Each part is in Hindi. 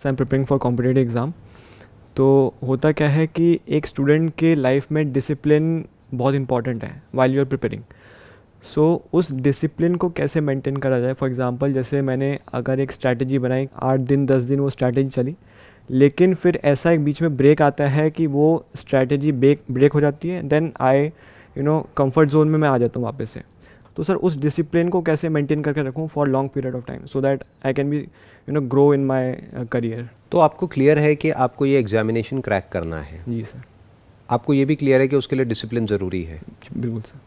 I am preparing for competitive exam. तो होता क्या है कि एक स्टूडेंट के लाइफ में डिसिप्लिन बहुत इंपॉर्टेंट है वाइल यू आर प्रिपेयरिंग। सो उस डिसिप्लिन को कैसे मेंटेन करा जाए। फॉर एग्जांपल जैसे मैंने अगर एक स्ट्रैटेजी बनाई, 8 दिन 10 दिन वो स्ट्रैटेजी चली, लेकिन फिर ऐसा एक बीच में ब्रेक आता है कि वो स्ट्रैटेजी ब्रेक हो जाती है, देन आई कंफर्ट जोन में मैं आ जाता हूँ वापस से। तो सर उस डिसिप्लिन को कैसे मेंटेन करके रखूँ for long period of time, so that I can be grow in my career. तो आपको क्लियर है कि आपको ये एग्जामिनेशन क्रैक करना है। जी सर। आपको ये भी क्लियर है कि उसके लिए डिसिप्लिन ज़रूरी है। बिल्कुल सर।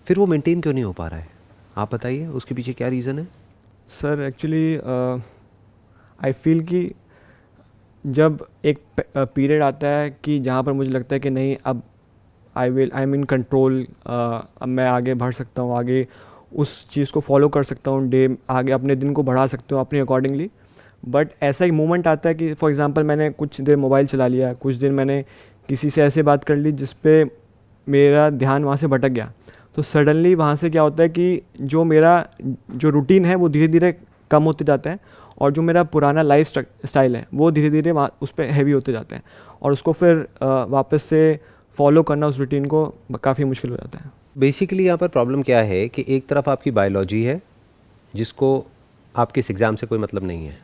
फिर वो मेंटेन क्यों नहीं हो पा रहा है, आप बताइए, उसके पीछे क्या रीज़न है? सर एक्चुअली आई फील कि जब एक पीरियड आता है कि जहाँ पर मुझे लगता है कि नहीं, अब आई एम इन कंट्रोल, अब मैं आगे बढ़ सकता हूँ, आगे उस चीज़ को फॉलो कर सकता हूँ, आगे अपने दिन को बढ़ा सकता हूँ अपने अकॉर्डिंगली। बट ऐसा एक मोमेंट आता है कि फॉर एग्जांपल मैंने कुछ देर मोबाइल चला लिया, कुछ दिन मैंने किसी से ऐसे बात कर ली जिस पे मेरा ध्यान वहाँ से भटक गया। तो सडनली वहाँ से क्या होता है कि जो मेरा जो रूटीन है वो धीरे धीरे कम होते जाता है, और जो मेरा पुराना लाइफ स्टाइल है वो धीरे धीरे वहाँ उस पर हैवी होते जाते हैं, और उसको फिर वापस से फॉलो करना उस रूटीन को काफ़ी मुश्किल हो जाता है। बेसिकली यहाँ पर प्रॉब्लम क्या है कि एक तरफ आपकी बायोलॉजी है जिसको आपके इस एग्ज़ाम से कोई मतलब नहीं है,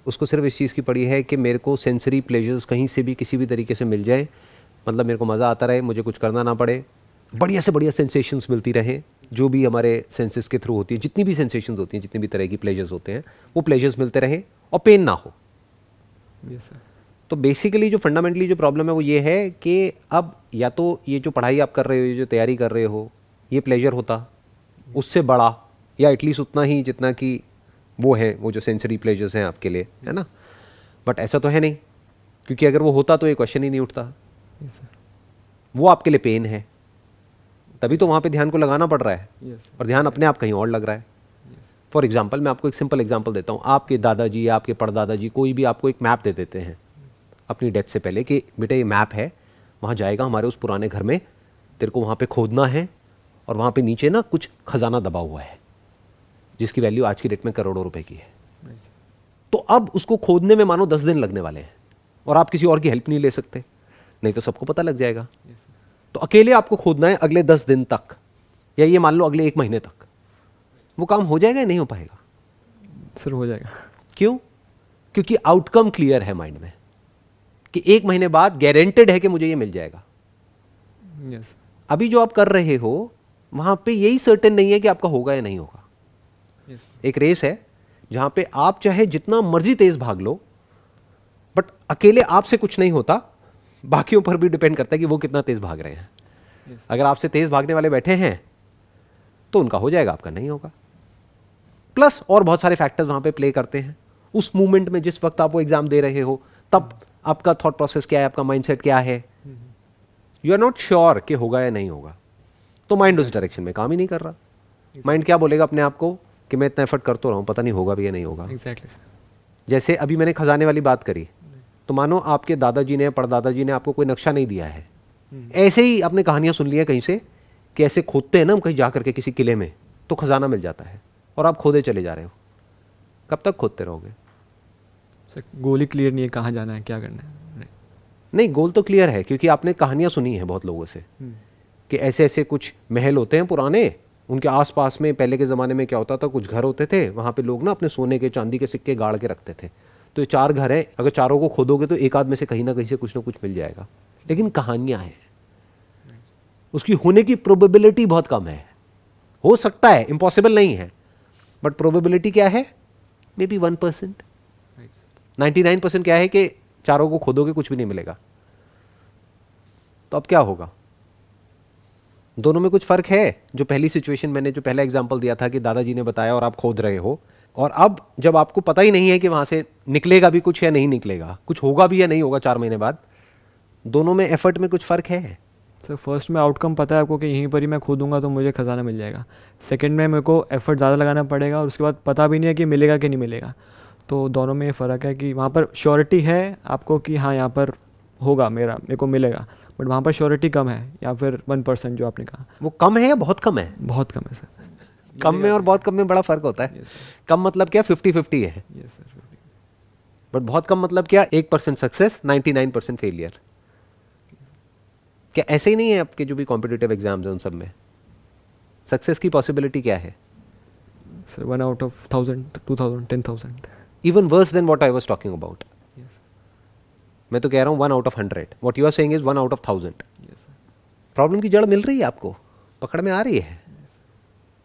उसको सिर्फ इस चीज़ की पड़ी है कि मेरे को सेंसरी प्लेजर्स कहीं से भी किसी भी तरीके से मिल जाए, मतलब मेरे को मज़ा आता रहे, मुझे कुछ करना ना पड़े, बढ़िया से बढ़िया सेंसेशंस मिलती रहे, जो भी हमारे सेंसेस के थ्रू होती है, जितनी भी सेंसेशंस होती हैं, जितनी भी तरह की प्लेजर्स होते हैं, वो प्लेजर्स मिलते रहे और पेन ना हो। Yes sir. तो बेसिकली जो फंडामेंटली जो प्रॉब्लम है वो ये है कि अब या तो ये जो पढ़ाई आप कर रहे हो, ये जो तैयारी कर रहे हो, ये प्लेजर होता उससे बड़ा या एटलीस्ट उतना ही जितना कि वो है, वो जो सेंसरी प्लेजर्स हैं आपके लिए, है ना। बट ऐसा तो है नहीं, क्योंकि अगर वो होता तो ये क्वेश्चन ही नहीं उठता। Yes sir. वो आपके लिए पेन है, तभी तो वहाँ पे ध्यान को लगाना पड़ रहा है, यस और ध्यान अपने आप कहीं और लग रहा है। फॉर एग्जाम्पल मैं आपको एक सिंपल एग्जाम्पल देता हूँ। आपके दादाजी या आपके परदादाजी कोई भी आपको एक मैप दे देते हैं अपनी डेथ से पहले कि बेटा ये मैप है, वहाँ जाएगा हमारे उस पुराने घर में, तेरे को वहाँ पे खोदना है, और वहाँ पे नीचे ना कुछ खजाना दबा हुआ है जिसकी वैल्यू आज की डेट में करोड़ों रुपए की है। तो अब उसको खोदने में मानो 10 दिन लगने वाले हैं, और आप किसी और की हेल्प नहीं ले सकते, नहीं तो सबको पता लग जाएगा। तो अकेले आपको खोदना है अगले 10 दिन तक, या ये मान लो अगले 1 महीने तक। वो काम हो जाएगा या नहीं हो पाएगा? सर हो जाएगा। क्यों? क्योंकि आउटकम क्लियर है माइंड में कि 1 महीने बाद गारंटेड है कि मुझे ये मिल जाएगा। यस। अभी जो आप कर रहे हो वहां पे यही सर्टेन नहीं है कि आपका होगा या नहीं होगा। एक रेस है जहां पे आप चाहे जितना मर्जी तेज भाग लो, बट अकेले आपसे कुछ नहीं होता, बाकियों पर भी डिपेंड करता है कि वो कितना तेज भाग रहे हैं। अगर आपसे तेज भागने वाले बैठे हैं तो उनका हो जाएगा, आपका नहीं होगा। प्लस और बहुत सारे फैक्टर्स वहां पे प्ले करते हैं। उस मोमेंट में जिस वक्त आप वो एग्जाम दे रहे हो, तब आपका थॉट प्रोसेस क्या है, आपका माइंडसेट क्या है, यू आर नॉट श्योर कि होगा या नहीं होगा, तो माइंड उस डायरेक्शन में काम ही नहीं कर रहा। माइंड क्या बोलेगा अपने आप को कि मैं इतना एफर्ट करता रहा हूं, पता नहीं होगा भी या नहीं होगा। Exactly sir. जैसे अभी मैंने खजाने वाली बात करी, तो मानो आपके दादाजी ने, परदादाजी ने आपको कोई नक्शा नहीं दिया है, ऐसे ही आपने कहानियां सुन ली हैं कहीं से कि ऐसे खोदते हैं ना हम कहीं जा करके किसी किले में, तो खजाना मिल जाता है, और आप खोदे चले जा रहे हो। कब तक खोदते रहोगे? सर गोल ही क्लियर नहीं है, कहाँ जाना है, क्या करना है। नहीं, गोल तो क्लियर है, क्योंकि आपने कहानियां सुनी हैं बहुत लोगों से कि ऐसे ऐसे कुछ महल होते हैं पुराने, उनके आसपास में पहले के ज़माने में क्या होता था, कुछ घर होते थे, वहाँ पे लोग ना अपने सोने के चांदी के सिक्के गाड़ के रखते थे। तो ये 4 घर हैं, अगर चारों को खोदोगे तो एक आध में से कहीं ना कहीं से कुछ ना कुछ मिल जाएगा। लेकिन कहानियाँ हैं, उसकी होने की प्रोबेबिलिटी बहुत कम है। हो सकता है, इम्पॉसिबल नहीं है, बट प्रोबेबिलिटी क्या है? May be 1%। 99% क्या है कि चारों को खोदोगे कुछ भी नहीं मिलेगा। तो अब क्या होगा? दोनों में कुछ फर्क है। जो पहली सिचुएशन मैंने जो पहला एग्जांपल दिया था कि दादाजी ने बताया और आप खोद रहे हो, और अब जब आपको पता ही नहीं है कि वहां से निकलेगा भी कुछ या नहीं निकलेगा, कुछ होगा भी या नहीं होगा 4 महीने बाद, दोनों में एफर्ट में कुछ फर्क है। सर फर्स्ट में आउटकम पता है आपको कि यहीं पर ही मैं खोदूंगा तो मुझे खजाना मिल जाएगा। सेकंड में मेरे को एफर्ट ज़्यादा लगाना पड़ेगा, और उसके बाद पता भी नहीं है कि मिलेगा कि नहीं मिलेगा। तो दोनों में ये फ़र्क है कि वहाँ पर श्योरिटी है आपको कि हाँ यहाँ पर होगा, मेरे को मिलेगा, बट वहाँ पर श्योरिटी कम है, या फिर 1% जो आपने कहा। वो कम है या बहुत कम है? बहुत कम है सर। कम में और बहुत कम में बड़ा फर्क होता है। कम मतलब क्या? 50-50 है। Yes sir. बट बहुत कम मतलब क्या, 1% सक्सेस 99% फेलियर। क्या ऐसे ही नहीं है आपके जो भी कॉम्पिटिटिव एग्जाम्स हैं उन सब में? सक्सेस की पॉसिबिलिटी क्या है? Sir 1 out of 1000, 2000, 10,000. Even worse than what I was talking about. Yes. मैं तो कह रहा हूँ 1 out of 100, what you are saying is 1 out of 1000। Yes, sir. Problem की जड़ मिल रही है आपको, पकड़ में आ रही है।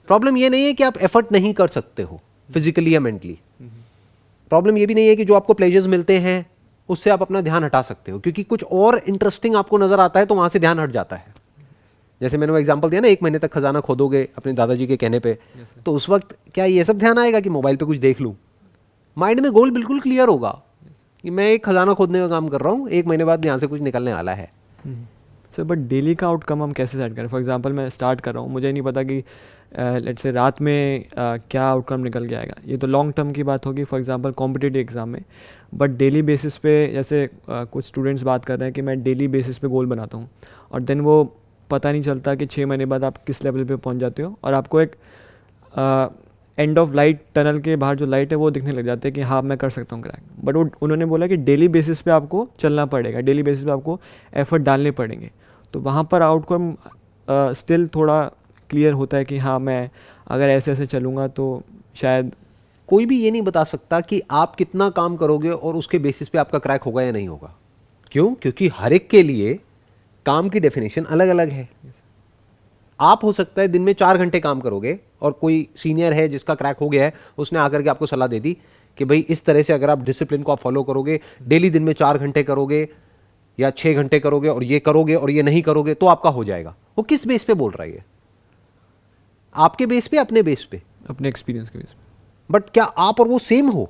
प्रॉब्लम ये नहीं है कि आप एफर्ट नहीं कर सकते हो फिजिकली या मेंटली। प्रॉब्लम ये भी नहीं है कि जो आपको प्लेजर्स मिलते हैं उससे आप अपना ध्यान हटा सकते हो, क्योंकि कुछ और इंटरेस्टिंग आपको नजर आता है तो वहां से ध्यान हट जाता है। जैसे मैंने वो एग्जांपल दिया ना, 1 महीने तक खजाना खोदोगे अपने दादाजी के कहने पे, तो उस वक्त क्या ये सब ध्यान आएगा कि मोबाइल पे कुछ देख लूं? माइंड में गोल बिल्कुल क्लियर होगा कि मैं एक खजाना खोदने का काम कर रहा हूँ, 1 महीने बाद यहाँ से कुछ निकलने वाला है। सर बट डेली का आउटकम हम कैसे सेट करें? फॉर एग्जांपल मैं स्टार्ट कर रहा हूँ, मुझे नहीं पता कि लेट्स से रात में क्या आउटकम निकल के आएगा। ये तो लॉन्ग टर्म की बात होगी फॉर एग्जांपल कॉम्पिटिटिव एग्जाम में। बट डेली बेसिस पे जैसे कुछ स्टूडेंट्स बात कर रहे हैं कि मैं डेली बेसिस पे गोल बनाता हूँ, और देन वो पता नहीं चलता कि 6 महीने बाद आप किस लेवल पे पहुँच जाते हो, और आपको एक एंड ऑफ लाइट, टनल के बाहर जो लाइट है वो दिखने लग जाते हैं कि हाँ मैं कर सकता हूँ क्रैक। बट वो उन्होंने बोला कि डेली बेसिस पे आपको चलना पड़ेगा, डेली बेसिस पे आपको एफर्ट डालने पड़ेंगे। तो वहाँ पर आउटकम स्टिल थोड़ा क्लियर होता है कि हाँ मैं अगर ऐसे ऐसे चलूँगा तो शायद। कोई भी ये नहीं बता सकता कि आप कितना काम करोगे और उसके बेसिस पे आपका क्रैक होगा या नहीं होगा। क्यों? क्योंकि हर एक के लिए काम की डेफिनेशन अलग अलग है। आप हो सकता है दिन में 4 घंटे काम करोगे और कोई सीनियर है जिसका क्रैक हो गया है, उसने आकर के आपको सलाह दे दी कि भाई इस तरह से अगर आप डिसिप्लिन को आप फॉलो करोगे, डेली दिन में 4 घंटे करोगे या 6 घंटे करोगे और ये नहीं करोगे तो आपका हो जाएगा। वो किस बेस पे बोल रहा है? आपके बेस पे, अपने बेस पे, अपने एक्सपीरियंस के बेस पे। बट क्या आप और वो सेम हो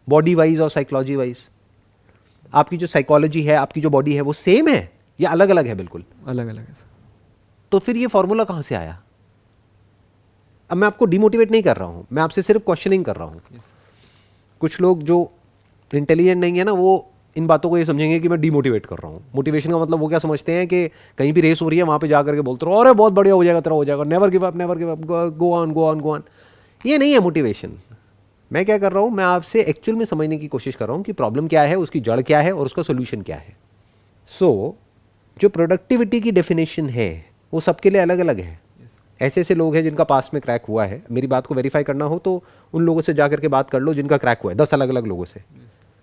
बॉडी वाइज और साइकोलॉजी वाइज? आपकी जो साइकोलॉजी है, आपकी जो बॉडी है, वो सेम है या अलग अलग है? बिल्कुल अलग अलग है सर। तो फिर ये फॉर्मूला कहां से आया? अब मैं आपको डिमोटिवेट नहीं कर रहा हूं, मैं आपसे सिर्फ क्वेश्चनिंग कर रहा हूं। कुछ लोग जो इंटेलिजेंट नहीं है ना, वो इन बातों को ये समझेंगे कि मैं डिमोटिवेट कर रहा हूं। मोटिवेशन का मतलब वो क्या समझते हैं कि कहीं भी रेस हो रही है वहां पे जाकर के बोलते रहो अरे बहुत बढ़िया हो जाएगा, तेरा हो जाएगा, never give up, never give up, go on go on go on. ये नहीं है मोटिवेशन। मैं क्या कर रहा हूं, मैं आपसे एक्चुअल में समझने की कोशिश कर रहा हूं कि प्रॉब्लम क्या है, उसकी जड़ क्या है और उसका सोल्यूशन क्या है। सो जो प्रोडक्टिविटी की डेफिनेशन है वो सबके लिए अलग अलग है। ऐसे ऐसे लोग हैं जिनका पास में क्रैक हुआ है, मेरी बात को वेरीफाई करना हो तो उन लोगों से जाकर के बात कर लो जिनका क्रैक हुआ है, 10 अलग अलग लोगों से।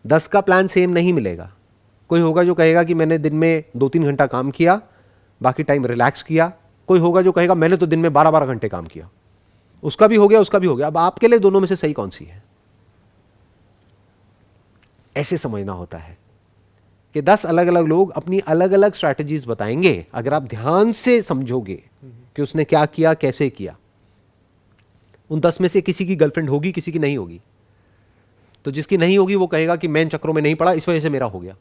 10 का प्लान सेम नहीं मिलेगा। कोई होगा जो कहेगा कि मैंने दिन में 2-3 घंटा काम किया, बाकी टाइम रिलैक्स किया। कोई होगा जो कहेगा मैंने तो दिन में 12-12 घंटे काम किया। उसका भी हो गया, उसका भी हो गया। अब आपके लिए दोनों में से सही कौन सी है? ऐसे समझना होता है कि 10 अलग अलग लोग अपनी अलग अलग स्ट्रैटेजीज बताएंगे। अगर आप ध्यान से समझोगे कि उसने क्या किया, कैसे किया। उन 10 में से किसी की गर्लफ्रेंड होगी, किसी की नहीं होगी। तो जिसकी नहीं होगी वो कहेगा कि मैं इन चक्रों में नहीं पड़ा, इस वजह से मेरा हो गया।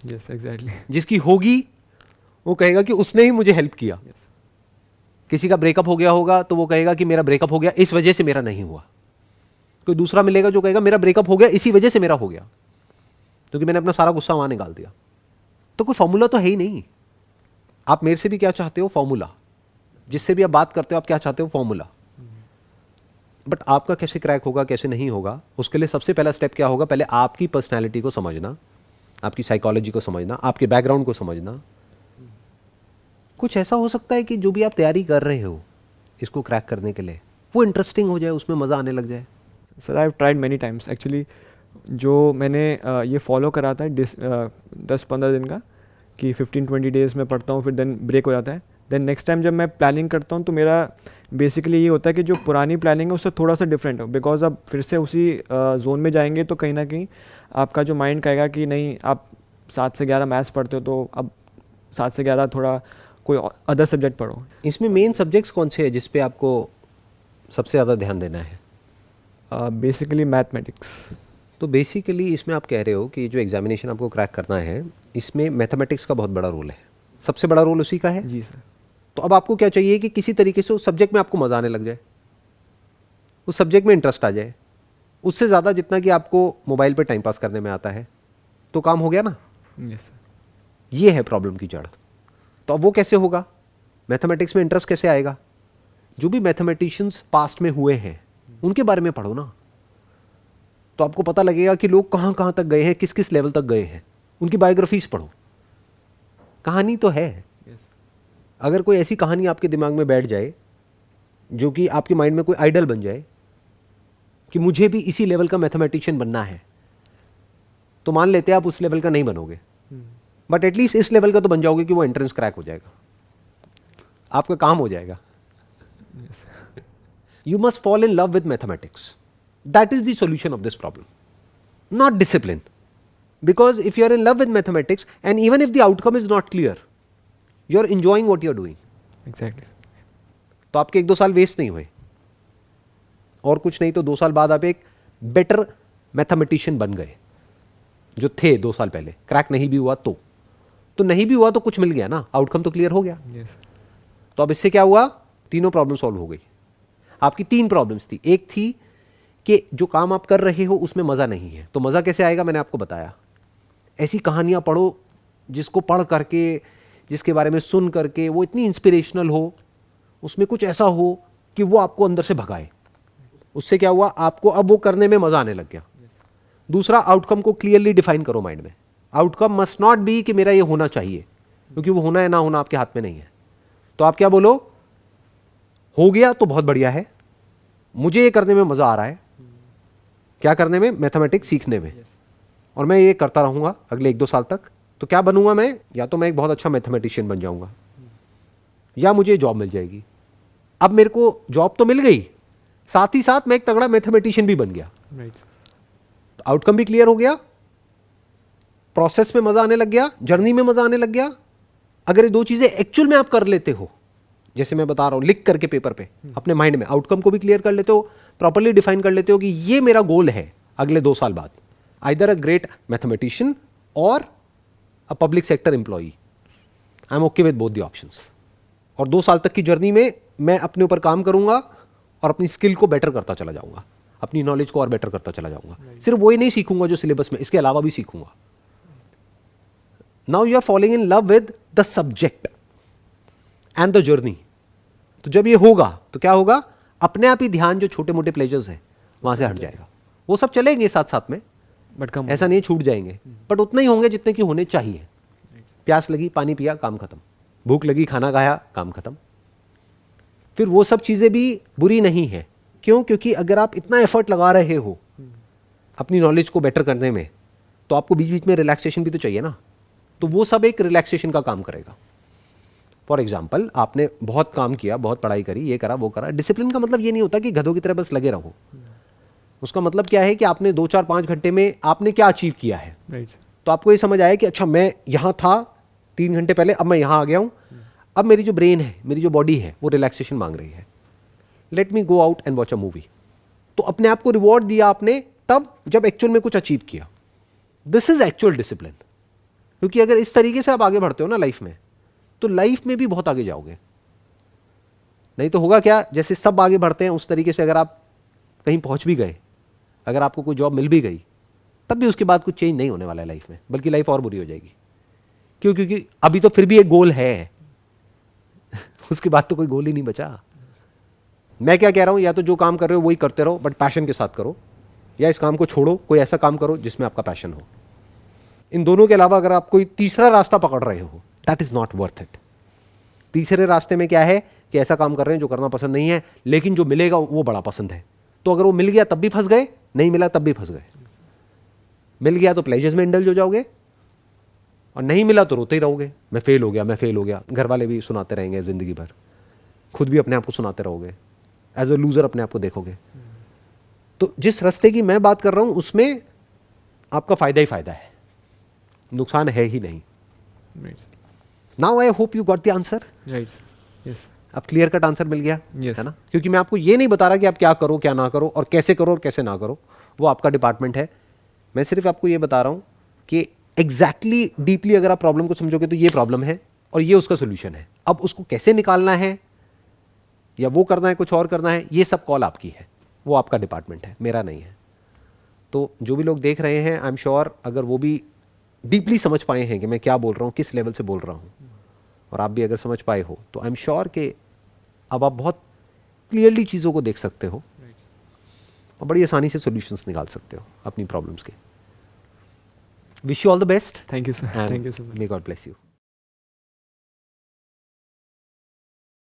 Yes exactly. जिसकी होगी वो कहेगा कि उसने ही मुझे हेल्प किया। किसी का ब्रेकअप हो गया होगा तो वो कहेगा कि मेरा ब्रेकअप हो गया, इस वजह से मेरा नहीं हुआ। कोई दूसरा मिलेगा जो कहेगा मेरा ब्रेकअप हो गया, इसी वजह से मेरा हो गया, क्योंकि मैंने अपना सारा गुस्सा वहां निकाल दिया। तो कोई फॉर्मूला तो है ही नहीं। आप मेरे से भी क्या चाहते हो? फॉर्मूला। जिससे भी आप बात करते हो आप क्या चाहते हो? फॉर्मूला। बट आपका कैसे क्रैक होगा, कैसे नहीं होगा, उसके लिए सबसे पहला स्टेप क्या होगा? पहले आपकी पर्सनैलिटी को समझना, आपकी साइकोलॉजी को समझना, आपके बैकग्राउंड को समझना। कुछ ऐसा हो सकता है कि जो भी आप तैयारी कर रहे हो इसको क्रैक करने के लिए, वो इंटरेस्टिंग हो जाए, उसमें मज़ा आने लग जाए। Sir I have tried many times actually. जो मैंने ये फॉलो करा था 10-15 दिन का, कि 15-20 डेज़ में पढ़ता हूँ, फिर देन ब्रेक हो जाता है। देन नेक्स्ट टाइम जब मैं प्लानिंग करता हूँ तो मेरा बेसिकली ये होता है कि जो पुरानी प्लानिंग है उससे थोड़ा सा डिफरेंट हो, बिकॉज अब फिर से उसी जोन में जाएंगे तो कहीं ना कहीं आपका जो माइंड कहेगा कि नहीं, आप 7 से 11 मैथ्स पढ़ते हो तो अब 7 से 11 थोड़ा कोई अदर सब्जेक्ट पढ़ो। इसमें मेन सब्जेक्ट्स कौन से हैं जिस पे आपको सबसे ज़्यादा ध्यान देना है? Basically mathematics. तो बेसिकली इसमें आप कह रहे हो कि जो एग्जामिनेशन आपको क्रैक करना है इसमें मैथमेटिक्स का बहुत बड़ा रोल है, सबसे बड़ा रोल उसी का है। जी सर। तो अब आपको क्या चाहिए कि किसी तरीके से उस सब्जेक्ट में आपको मज़ा आने लग जाए, उस सब्जेक्ट में इंटरेस्ट आ जाए। उससे ज़्यादा जितना कि आपको मोबाइल पे टाइम पास करने में आता है तो काम हो गया ना। Yes sir. ये है प्रॉब्लम की जड़। तो अब वो कैसे होगा? मैथमेटिक्स में इंटरेस्ट कैसे आएगा? जो भी मैथमेटिशियंस पास्ट में हुए हैं उनके बारे में पढ़ो ना। तो तो आपको पता लगेगा कि लोग कहाँ कहाँ तक गए हैं, किस किस लेवल तक गए हैं। उनकी बायोग्राफीज पढ़ो, कहानी तो है। अगर कोई ऐसी कहानी आपके दिमाग में बैठ जाए जो कि आपके माइंड में कोई आइडल बन जाए कि मुझे भी इसी लेवल का मैथमेटिशियन बनना है, तो मान लेते हैं आप उस लेवल का नहीं बनोगे, बट एटलीस्ट इस लेवल का तो बन जाओगे कि वो एंट्रेंस क्रैक हो जाएगा, आपका काम हो जाएगा। You must fall in love with mathematics, that is the solution of this problem, not discipline. Because if you are in love with mathematics and even if the outcome is not clear, you are enjoying what you are doing. Exactly. तो आपके 1-2 साल वेस्ट नहीं हुए, और कुछ नहीं तो 2 साल बाद आप एक बेटर मैथमेटिशियन बन गए जो थे 2 साल पहले। क्रैक नहीं भी हुआ तो नहीं भी हुआ तो कुछ मिल गया ना, आउटकम तो क्लियर हो गया। yes. तो अब इससे क्या हुआ, तीनों प्रॉब्लम सॉल्व हो गई। आपकी 3 प्रॉब्लम्स थी। एक थी कि जो काम आप कर रहे हो उसमें मजा नहीं है, तो मजा कैसे आएगा, मैंने आपको बताया। ऐसी कहानियां पढ़ो जिसको पढ़ करके, जिसके बारे में सुन करके वो इतनी इंस्पिरेशनल हो, उसमें कुछ ऐसा हो कि वो आपको अंदर से भगाए। उससे क्या हुआ, आपको अब वो करने में मजा आने लग गया। दूसरा, आउटकम को क्लियरली डिफाइन करो माइंड में। आउटकम मस्ट नॉट बी कि मेरा ये होना चाहिए, क्योंकि वो होना है ना होना आपके हाथ में नहीं है। तो आप क्या बोलो, हो गया तो बहुत बढ़िया है, मुझे ये करने में मजा आ रहा है। क्या करने में, मैथमेटिक्स सीखने में, और मैं ये करता रहूंगा अगले 1-2 साल तक। तो क्या बनूंगा मैं, या तो मैं एक बहुत अच्छा मैथमेटिशियन बन जाऊंगा, या मुझे जॉब मिल जाएगी। अब मेरे को जॉब तो मिल गई, साथ ही साथ मैं एक तगड़ा मैथमेटिशियन भी बन गया। तो आउटकम भी क्लियर हो गया, प्रोसेस में मजा आने लग गया, जर्नी में मजा आने लग गया। अगर ये 2 चीजें एक्चुअल में आप कर लेते हो, जैसे मैं बता रहा हूं, लिख करके पेपर पे अपने माइंड में, आउटकम को भी क्लियर कर लेते हो, प्रॉपर्ली डिफाइन कर लेते हो कि ये मेरा गोल है अगले 2 साल बाद, आइदर अ ग्रेट मैथमेटिशियन और a public sector employee, I am okay with both the options. और 2 साल तक की जर्नी में मैं अपने ऊपर काम करूंगा और अपनी स्किल को बेटर करता चला जाऊंगा, अपनी नॉलेज को और बेटर करता चला जाऊंगा। सिर्फ वही नहीं सीखूंगा जो सिलेबस में, इसके अलावा भी सीखूंगा। Now you are following in love with the subject and the journey. तो जब ये होगा तो क्या होगा, अपने आप ही ध्यान जो छोटे मोटे प्लेजर्स हैं वहां से हट जाएगा। वो सब चलेंगे साथ साथ में, बट कम, ऐसा नहीं छूट जाएंगे, बट उतने ही होंगे जितने की होने चाहिए। प्यास लगी, पानी पिया, काम खत्म। भूख लगी, खाना खाया, काम खत्म। फिर वो सब चीजें भी बुरी नहीं है। क्यों? क्योंकि अगर आप इतना एफर्ट लगा रहे हो अपनी नॉलेज को बेटर करने में, तो आपको बीच बीच में रिलैक्सेशन भी तो चाहिए ना। तो वो सब एक रिलैक्सेशन का काम करेगा। फॉर एग्जाम्पल, आपने बहुत काम किया, बहुत पढ़ाई करी, ये करा वो करा। डिसिप्लिन का मतलब ये नहीं होता कि गधों की तरह बस लगे रहो। उसका मतलब क्या है कि आपने 2, 4, 5 घंटे में आपने क्या अचीव किया है। तो आपको ये समझ आया कि अच्छा मैं यहां था 3 घंटे पहले, अब मैं यहां आ गया हूं, अब मेरी जो ब्रेन है, मेरी जो बॉडी है, वो रिलैक्सेशन मांग रही है। Let me go out and watch a movie. तो अपने आप को रिवॉर्ड दिया आपने तब जब एक्चुअल में कुछ अचीव किया। This is actual discipline. क्योंकि अगर इस तरीके से आप आगे बढ़ते हो ना लाइफ में, तो लाइफ में भी बहुत आगे जाओगे। नहीं तो होगा क्या, जैसे सब आगे बढ़ते हैं उस तरीके से अगर आप कहीं पहुंच भी गए, अगर आपको कोई जॉब मिल भी गई, तब भी उसके बाद कुछ चेंज नहीं होने वाला है लाइफ में, बल्कि लाइफ और बुरी हो जाएगी। क्यों? क्योंकि अभी तो फिर भी एक गोल है उसके बाद तो कोई गोल ही नहीं बचा। मैं क्या कह रहा हूं, या तो जो काम कर रहे हो वही करते रहो, बट पैशन के साथ करो, या इस काम को छोड़ो, कोई ऐसा काम करो जिसमें आपका पैशन हो। इन दोनों के अलावा अगर आप कोई तीसरा रास्ता पकड़ रहे हो, that is not worth it. तीसरे रास्ते में क्या है कि ऐसा काम कर रहे हैं जो करना पसंद नहीं है, लेकिन जो मिलेगा वो बड़ा पसंद है। तो अगर वो मिल गया तब भी फंस गए, नहीं मिला तब भी फंस गए। मिल गया तो प्लेजर्स में इंडल्ज हो जाओगे, और नहीं मिला तो रोते ही रहोगे, मैं फेल हो गया, मैं फेल हो गया। घर वाले भी सुनाते रहेंगे जिंदगी भर, खुद भी अपने आप को सुनाते रहोगे, एज अ लूजर अपने आप को देखोगे। तो जिस रास्ते की मैं बात कर रहा हूं उसमें आपका फायदा ही फायदा है, नुकसान है ही नहीं। Now I hope you got the answer. Yes, अब क्लियर कट आंसर मिल गया Yes. है ना। क्योंकि मैं आपको ये नहीं बता रहा कि आप क्या करो क्या ना करो, और कैसे करो और कैसे ना करो, वो आपका डिपार्टमेंट है। मैं सिर्फ आपको ये बता रहा हूं कि एग्जैक्टली डीपली अगर आप प्रॉब्लम को समझोगे तो ये प्रॉब्लम है और ये उसका सोल्यूशन है। अब उसको कैसे निकालना है, या वो करना है, कुछ और करना है, ये सब कॉल आपकी है, वो आपका डिपार्टमेंट है, मेरा नहीं है। तो जो भी लोग देख रहे हैं, आई एम श्योर अगर वो भी डीपली समझ पाए हैं कि मैं क्या बोल रहा हूं, किस लेवल से बोल रहा हूं, और आप भी अगर समझ पाए हो, तो आई एम श्योर कि अब आप बहुत क्लियरली चीज़ों को देख सकते हो और बड़ी आसानी से सॉल्यूशंस निकाल सकते हो अपनी प्रॉब्लम्स के. Wish you all the best. Thank you sir. Thank you so much. May God bless you.